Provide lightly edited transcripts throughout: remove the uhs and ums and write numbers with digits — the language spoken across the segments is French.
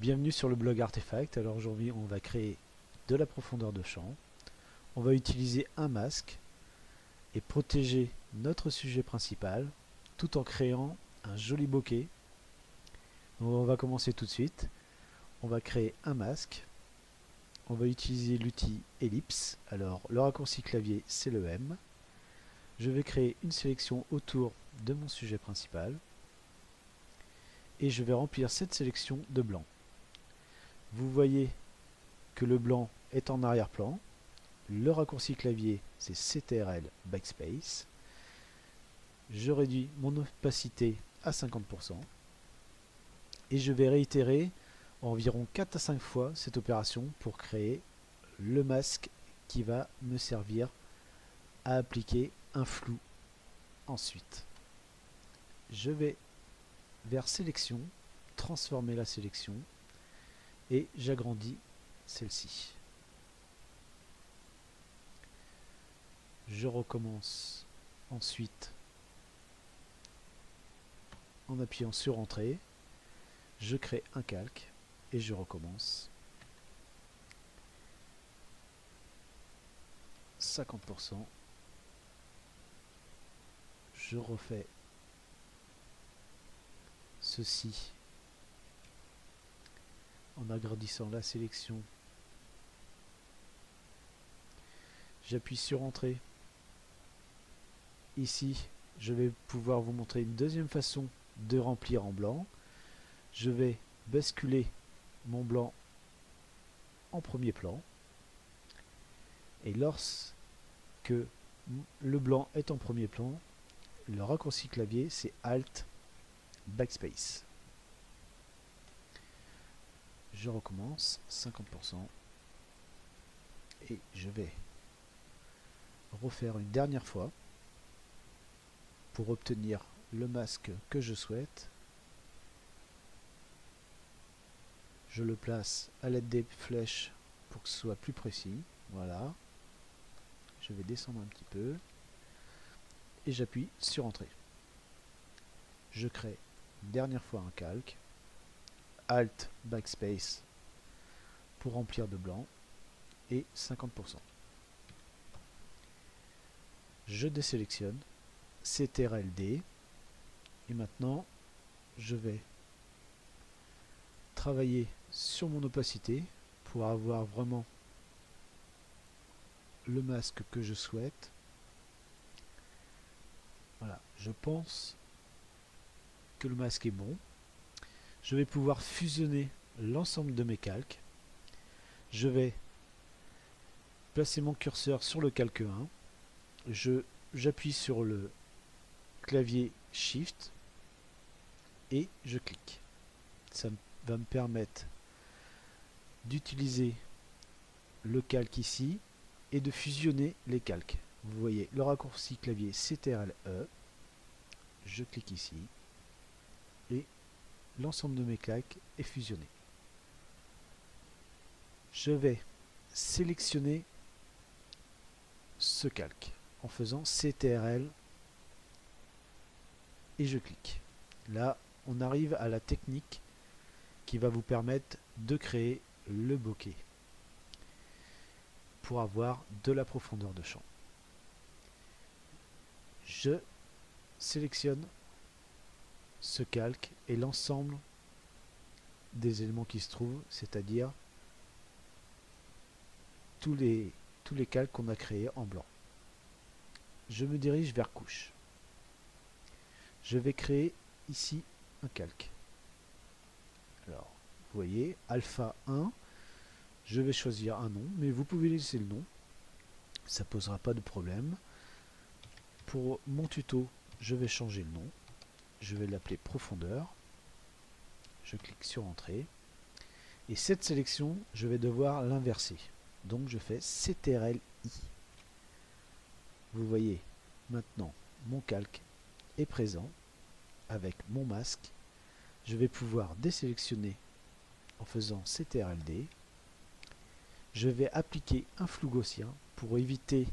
Bienvenue sur le blog Artefact. Alors aujourd'hui on va créer de la profondeur de champ. On va utiliser un masque et protéger notre sujet principal tout en créant un joli bokeh. Donc on va commencer tout de suite. On va créer un masque. On va utiliser l'outil ellipse. Alors le raccourci clavier c'est le M. Je vais créer une sélection autour de mon sujet principal et je vais remplir cette sélection de blanc. Vous voyez que le blanc est en arrière-plan. Le raccourci clavier c'est CTRL Backspace. Je réduis mon opacité à 50% et je vais réitérer environ 4 à 5 fois cette opération pour créer le masque qui va me servir à appliquer un flou ensuite. Je vais vers sélection, transformer la sélection et j'agrandis celle-ci. Je recommence ensuite en appuyant sur Entrée, je crée un calque et je recommence. 50%. Je refais ceci en agrandissant la sélection. J'appuie sur Entrée. Ici, je vais pouvoir vous montrer une deuxième façon de remplir en blanc. Je vais basculer mon blanc en premier plan. Et lorsque le blanc est en premier plan, le raccourci clavier c'est Alt Backspace. Je recommence 50% et je vais refaire une dernière fois pour obtenir le masque que je souhaite. Je le place à l'aide des flèches pour que ce soit plus précis. Voilà. Je vais descendre un petit peu et j'appuie sur Entrée. Je crée une dernière fois un calque. Alt Backspace pour remplir de blanc et 50%. Je désélectionne, CTRL D et maintenant je vais travailler sur mon opacité pour avoir vraiment le masque que je souhaite. Voilà, je pense que le masque est bon. Je vais pouvoir fusionner l'ensemble de mes calques. Je vais placer mon curseur sur le calque 1. J'appuie sur le clavier Shift et je clique. Ça va me permettre d'utiliser le calque ici et de fusionner les calques. Vous voyez le raccourci clavier CTRL E. Je clique ici et l'ensemble de mes calques est fusionné. Je vais sélectionner ce calque en faisant CTRL et je clique. Là, on arrive à la technique qui va vous permettre de créer le bokeh pour avoir de la profondeur de champ. Je sélectionne ce calque et l'ensemble des éléments qui se trouvent, c'est-à-dire tous les calques qu'on a créés en blanc. Je me dirige vers couche. Je vais créer ici un calque. Alors, vous voyez, alpha 1, je vais choisir un nom, mais vous pouvez laisser le nom, ça posera pas de problème. Pour mon tuto, je vais changer le nom, je vais l'appeler profondeur. Je clique sur Entrée. Et cette sélection, je vais devoir l'inverser. Donc je fais CTRL I. Vous voyez, maintenant, mon calque est présent avec mon masque. Je vais pouvoir désélectionner en faisant CTRL D. Je vais appliquer un flou gaussien pour éviter,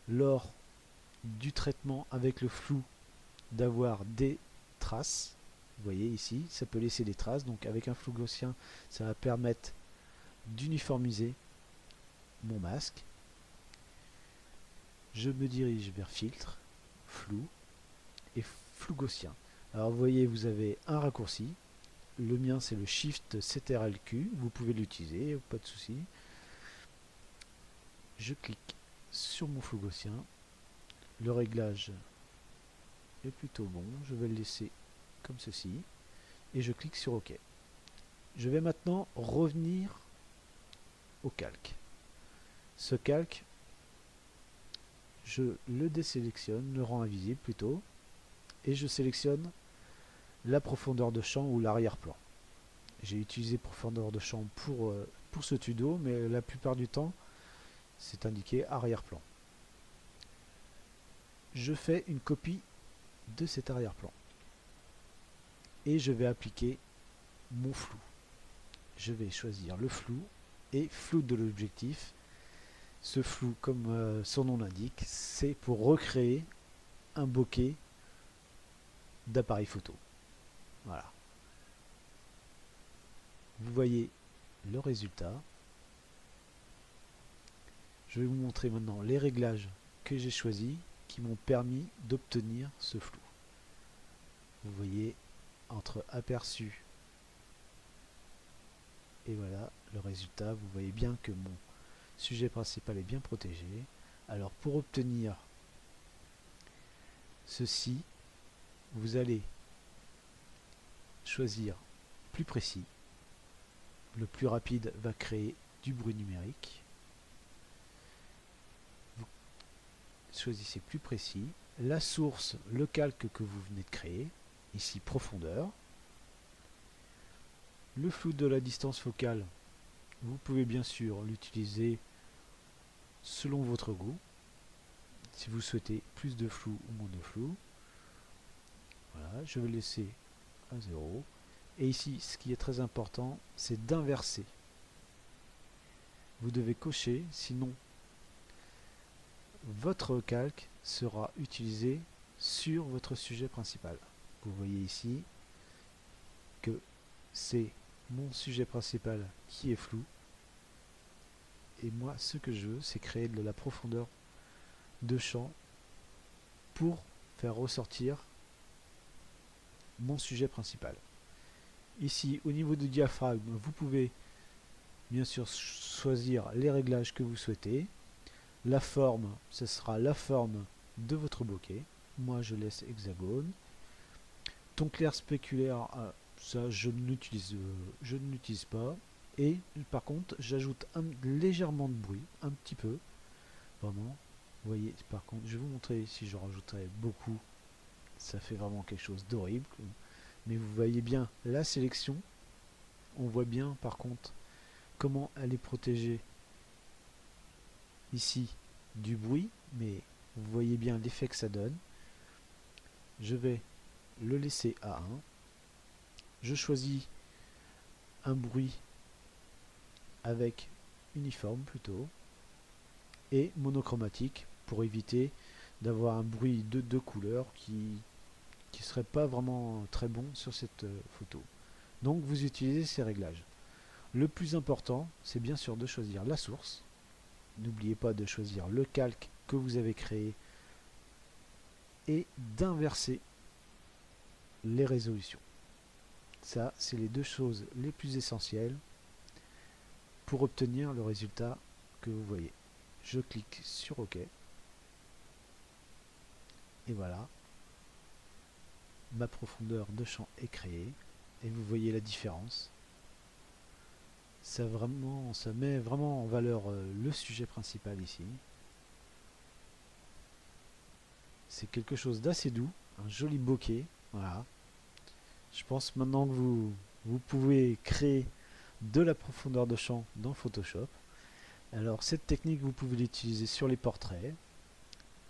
lors du traitement avec le flou, d'avoir des traces. Vous voyez ici, ça peut laisser des traces. Donc avec un flou gaussien, ça va permettre d'uniformiser mon masque. Je me dirige vers filtre, flou et flou gaussien. Alors vous voyez, vous avez un raccourci. Le mien c'est le Shift CTRL-Q. Vous pouvez l'utiliser, pas de souci. Je clique sur mon flou gaussien. Le réglage est plutôt bon. Je vais le laisser comme ceci. Et je clique sur OK. Je vais maintenant revenir au calque. Ce calque, je le désélectionne, le rends invisible plutôt, et je sélectionne la profondeur de champ ou l'arrière-plan. J'ai utilisé profondeur de champ pour ce tuto, mais la plupart du temps, c'est indiqué arrière-plan. Je fais une copie de cet arrière-plan et je vais appliquer mon flou. Je vais choisir le flou et flou de l'objectif. Ce flou, comme son nom l'indique, c'est pour recréer un bokeh d'appareil photo. Voilà. Vous voyez le résultat. Je vais vous montrer maintenant les réglages que j'ai choisis qui m'ont permis d'obtenir ce flou. Vous voyez entre aperçu et voilà le résultat. Vous voyez bien que mon sujet principal est bien protégé. Alors pour obtenir ceci, vous allez choisir plus précis. Le plus rapide va créer du bruit numérique. Vous choisissez plus précis. La source, le calque que vous venez de créer. Ici profondeur. Le flou de la distance focale, vous pouvez bien sûr l'utiliser selon votre goût. Si vous souhaitez plus de flou ou moins de flou. Voilà, je vais laisser à 0. Et ici, ce qui est très important, c'est d'inverser. Vous devez cocher, sinon votre calque sera utilisé sur votre sujet principal. Vous voyez ici que c'est mon sujet principal qui est flou. Et moi, ce que je veux, c'est créer de la profondeur de champ pour faire ressortir mon sujet principal. Ici, au niveau du diaphragme, vous pouvez bien sûr choisir les réglages que vous souhaitez. La forme, ce sera la forme de votre bokeh. Moi, je laisse hexagone. Ton clair spéculaire, ça je ne l'utilise pas. Et par contre, j'ajoute légèrement de bruit, un petit peu. Vraiment. Vous voyez, par contre, je vais vous montrer si je rajouterais beaucoup. Ça fait vraiment quelque chose d'horrible. Mais vous voyez bien la sélection. On voit bien par contre comment elle est protégée ici du bruit. Mais vous voyez bien l'effet que ça donne. Je vais le laisser à 1. Je choisis un bruit avec uniforme plutôt. Et monochromatique pour éviter d'avoir un bruit de deux couleurs qui serait pas vraiment très bon sur cette photo. Donc vous utilisez ces réglages. Le plus important, c'est bien sûr de choisir la source. N'oubliez pas de choisir le calque que vous avez créé et d'inverser les résolutions. Ça, c'est les deux choses les plus essentielles pour obtenir le résultat que vous voyez. Je clique sur OK. Et voilà. Ma profondeur de champ est créée. Et vous voyez la différence. Ça met vraiment en valeur le sujet principal ici. C'est quelque chose d'assez doux. Un joli bokeh. Voilà. Je pense maintenant que vous pouvez créer de la profondeur de champ dans Photoshop. Alors cette technique, vous pouvez l'utiliser sur les portraits,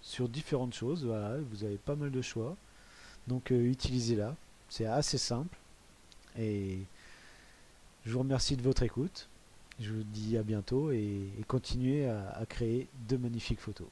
sur différentes choses. Voilà, vous avez pas mal de choix. Donc utilisez-la. C'est assez simple. Et je vous remercie de votre écoute. Je vous dis à bientôt et continuez à créer de magnifiques photos.